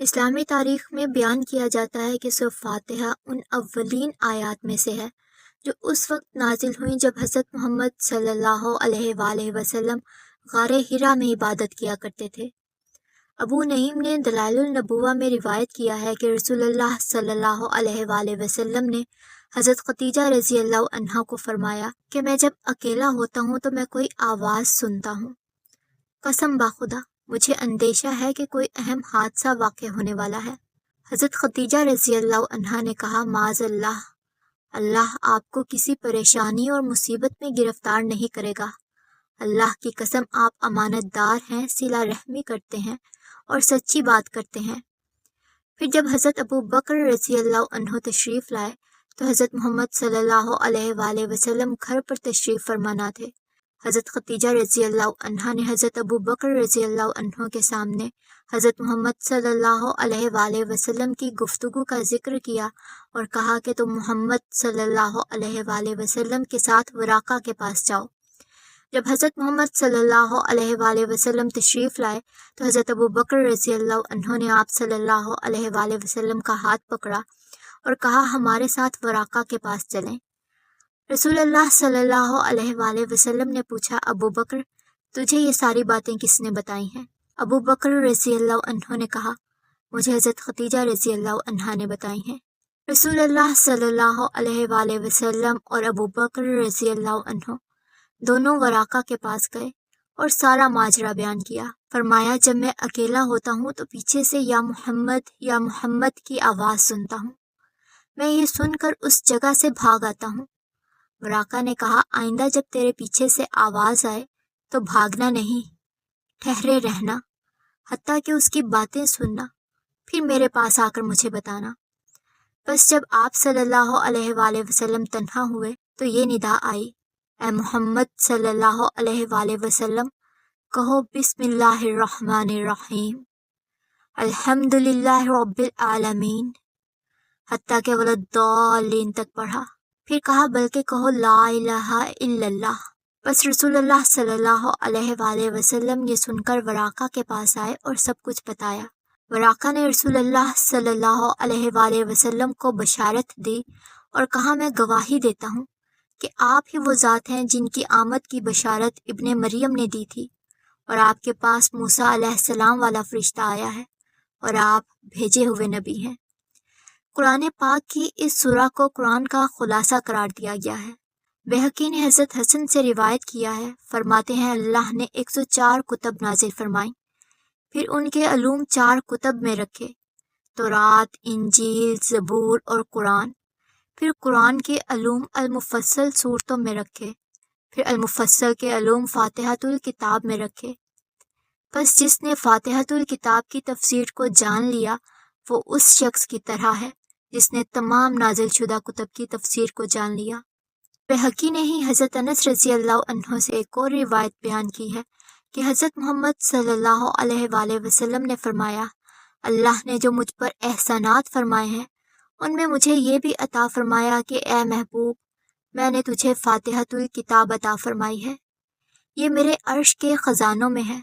اسلامی تاریخ میں بیان کیا جاتا ہے کہ سورۃ فاتحہ ان اولین آیات میں سے ہے جو اس وقت نازل ہوئیں جب حضرت محمد صلی اللہ علیہ وآلہ وسلم غار حرا میں عبادت کیا کرتے تھے۔ ابو نعیم نے دلائل النبوہ میں روایت کیا ہے کہ رسول اللہ صلی اللہ علیہ وآلہ وسلم نے حضرت خدیجہ رضی اللہ عنہا کو فرمایا کہ میں جب اکیلا ہوتا ہوں تو میں کوئی آواز سنتا ہوں، قسم باخدا مجھے اندیشہ ہے کہ کوئی اہم حادثہ واقع ہونے والا ہے۔ حضرت خدیجہ رضی اللہ عنہا نے کہا معاذ اللہ، اللہ آپ کو کسی پریشانی اور مصیبت میں گرفتار نہیں کرے گا۔ اللہ کی قسم آپ امانت دار ہیں، صلہ رحمی کرتے ہیں اور سچی بات کرتے ہیں۔ پھر جب حضرت ابو بکر رضی اللہ عنہ تشریف لائے تو حضرت محمد صلی اللہ علیہ وآلہ وسلم گھر پر تشریف فرما تھے۔ حضرت خدیجہ رضی اللہ عنہا نے حضرت ابو بکر رضی اللہ عنہ کے سامنے حضرت محمد صلی اللہ علیہ وآلہ وسلم کی گفتگو کا ذکر کیا اور کہا کہ تم محمد صلی اللہ علیہ وآلہ وسلم کے ساتھ وراقہ کے پاس جاؤ۔ جب حضرت محمد صلی اللہ علیہ وآلہ وسلم تشریف لائے تو حضرت ابو بکر رضی اللہ عنہ نے آپ صلی اللہ علیہ وآلہ وسلم کا ہاتھ پکڑا اور کہا ہمارے ساتھ وراقہ کے پاس چلیں۔ رسول اللہ صلی اللہ علیہ وآلہ وسلم نے پوچھا ابو بکر تجھے یہ ساری باتیں کس نے بتائی ہیں؟ ابو بکر رضی اللہ عنہ نے کہا مجھے حضرت خدیجہ رضی اللہ عنہا نے بتائی ہیں۔ رسول اللہ صلی اللہ علیہ وآلہ وسلم اور ابو بکر رضی اللہ عنہ دونوں وراقہ کے پاس گئے اور سارا ماجرا بیان کیا۔ فرمایا جب میں اکیلا ہوتا ہوں تو پیچھے سے یا محمد کی آواز سنتا ہوں، میں یہ سن کر اس جگہ سے بھاگ آتا ہوں۔ وراقہ نے کہا آئندہ جب تیرے پیچھے سے آواز آئے تو بھاگنا نہیں، ٹھہرے رہنا حتیٰ کہ اس کی باتیں سننا، پھر میرے پاس آ کر مجھے بتانا۔ بس جب آپ صلی اللہ علیہ وآلہ وسلم تنہا ہوئے تو یہ ندا آئی اے محمد صلی اللہ علیہ وآلہ وسلم کہو بسم اللہ الرحمن الرحیم الحمد للہ رب العالمین حتیٰ کہ وللضالین تک پڑھا، پھر کہا بلکہ کہو لا الہ الا اللہ۔ بس رسول اللہ صلی اللہ علیہ وآلہ وسلم یہ سن کر وراقہ کے پاس آئے اور سب کچھ بتایا۔ وراقہ نے رسول اللہ صلی اللہ علیہ وآلہ وسلم کو بشارت دی اور کہا میں گواہی دیتا ہوں کہ آپ ہی وہ ذات ہیں جن کی آمد کی بشارت ابن مریم نے دی تھی، اور آپ کے پاس موسیٰ علیہ السلام والا فرشتہ آیا ہے اور آپ بھیجے ہوئے نبی ہیں۔ قرآن پاک کی اس سورہ کو قرآن کا خلاصہ قرار دیا گیا ہے۔ بہقی نے حضرت حسن سے روایت کیا ہے، فرماتے ہیں اللہ نے 104 کتب نازل فرمائیں، پھر ان کے علوم 4 کتب میں رکھے، تورات، انجیل، زبور اور قرآن۔ پھر قرآن کے علوم المفصل صورتوں میں رکھے، پھر المفصل کے علوم فاتحۃ الکتاب میں رکھے۔ بس جس نے فاتحۃ الکتاب کی تفسیر کو جان لیا وہ اس شخص کی طرح ہے جس نے تمام نازل شدہ کتب کی تفسیر کو جان لیا۔ بہقی نے ہی حضرت انس رضی اللہ عنہ سے ایک اور روایت بیان کی ہے کہ حضرت محمد صلی اللہ علیہ وآلہ وسلم نے فرمایا اللہ نے جو مجھ پر احسانات فرمائے ہیں ان میں مجھے یہ بھی عطا فرمایا کہ اے محبوب میں نے تجھے فاتحۃ الکتاب عطا فرمائی ہے، یہ میرے عرش کے خزانوں میں ہے،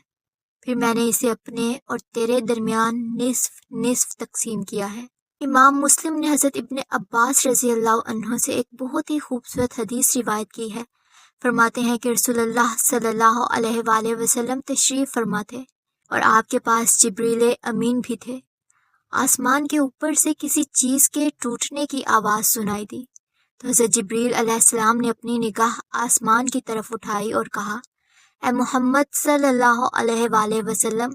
پھر میں نے اسے اپنے اور تیرے درمیان نصف نصف تقسیم کیا ہے۔ امام مسلم نے حضرت ابن عباس رضی اللہ عنہ سے ایک بہت ہی خوبصورت حدیث روایت کی ہے۔ فرماتے ہیں کہ رسول اللہ صلی اللہ علیہ وآلہ وسلم تشریف فرما تھے اور آپ کے پاس جبریل امین بھی تھے۔ آسمان کے اوپر سے کسی چیز کے ٹوٹنے کی آواز سنائی دی تو حضرت جبریل علیہ السلام نے اپنی نگاہ آسمان کی طرف اٹھائی اور کہا اے محمد صلی اللہ علیہ وآلہ وسلم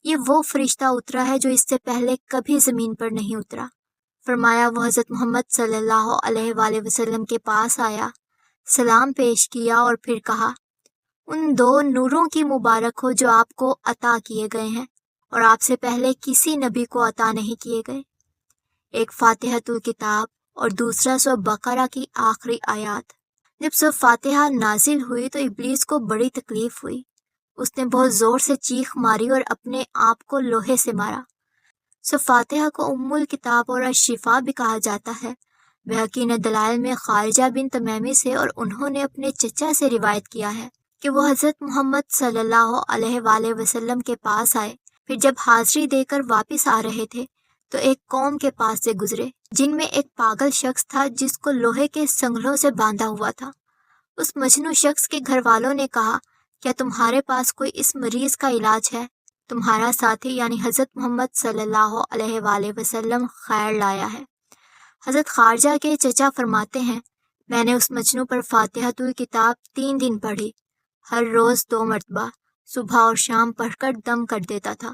یہ وہ فرشتہ اترا ہے جو اس سے پہلے کبھی زمین پر نہیں اترا۔ فرمایا وہ حضرت محمد صلی اللہ علیہ وآلہ وسلم کے پاس آیا، سلام پیش کیا اور پھر کہا ان 2 نوروں کی مبارک ہو جو آپ کو عطا کیے گئے ہیں اور آپ سے پہلے کسی نبی کو عطا نہیں کیے گئے، ایک فاتحۃ الکتاب اور دوسرا سورۃ بقرہ کی آخری آیات۔ جب سورۃ فاتحہ نازل ہوئی تو ابلیس کو بڑی تکلیف ہوئی، اس نے بہت زور سے چیخ ماری اور اپنے آپ کو لوہے سے مارا۔ سورۃ فاتحہ کو ام الکتاب اور الشفا بھی کہا جاتا ہے۔ بہقی نے دلائل میں خارجہ بن تمیمی سے اور انہوں نے اپنے چچا سے روایت کیا ہے کہ وہ حضرت محمد صلی اللہ علیہ وآلہ وسلم کے پاس آئے پھر جب حاضری دے کر واپس آ رہے تھے تو ایک قوم کے پاس سے گزرے جن میں ایک پاگل شخص تھا جس کو لوہے کے سنگلوں سے باندھا ہوا تھا۔ اس مجنون شخص کے گھر والوں نے کہا، کیا تمہارے پاس کوئی اس مریض کا علاج ہے؟ تمہارا ساتھی یعنی حضرت محمد صلی اللہ علیہ وآلہ وسلم خیر لایا ہے۔ حضرت خارجہ کے چچا فرماتے ہیں، میں نے اس مجنوں پر فاتحۃ الکتاب 3 دن پڑھی، ہر روز 2 مرتبہ، صبح اور شام پڑھ کر دم کر دیتا تھا،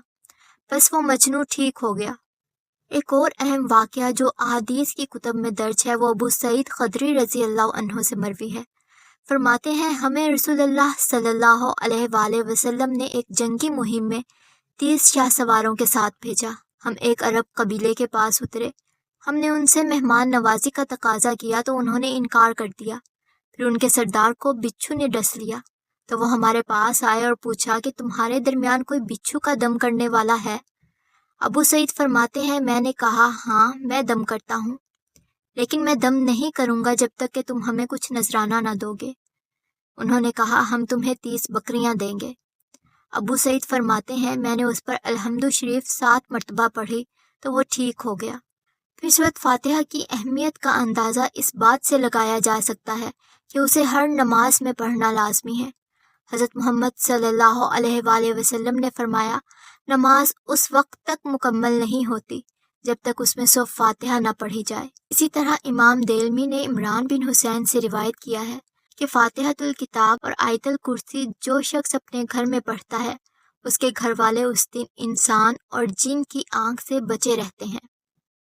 بس وہ مجنوں ٹھیک ہو گیا۔ ایک اور اہم واقعہ جو احادیث کی کتب میں درج ہے وہ ابو سعید خدری رضی اللہ عنہ سے مروی ہے۔ فرماتے ہیں، ہمیں رسول اللہ صلی اللہ علیہ وآلہ وسلم نے ایک جنگی مہم میں 30 شاہ سواروں کے ساتھ بھیجا۔ ہم ایک عرب قبیلے کے پاس اترے، ہم نے ان سے مہمان نوازی کا تقاضا کیا تو انہوں نے انکار کر دیا۔ پھر ان کے سردار کو بچھو نے ڈس لیا تو وہ ہمارے پاس آئے اور پوچھا کہ تمہارے درمیان کوئی بچھو کا دم کرنے والا ہے؟ ابو سعید فرماتے ہیں، میں نے کہا، ہاں میں دم کرتا ہوں، لیکن میں دم نہیں کروں گا جب تک کہ تم ہمیں کچھ نذرانہ نہ دو گے۔ انہوں نے کہا، ہم تمہیں 30 بکریاں دیں گے۔ ابو سعید فرماتے ہیں، میں نے اس پر الحمد شریف 7 مرتبہ پڑھی تو وہ ٹھیک ہو گیا۔ پھر سورۃ فاتحہ کی اہمیت کا اندازہ اس بات سے لگایا جا سکتا ہے کہ اسے ہر نماز میں پڑھنا لازمی ہے۔ حضرت محمد صلی اللہ علیہ وآلہ وسلم نے فرمایا، نماز اس وقت تک مکمل نہیں ہوتی جب تک اس میں سورۃ فاتحہ نہ پڑھی جائے۔ اسی طرح امام دیلمی نے عمران بن حسین سے روایت کیا ہے کہ فاتحۃ الکتاب اور آیت الکرسی جو شخص اپنے گھر میں پڑھتا ہے اس کے گھر والے اس دن انسان اور جن کی آنکھ سے بچے رہتے ہیں۔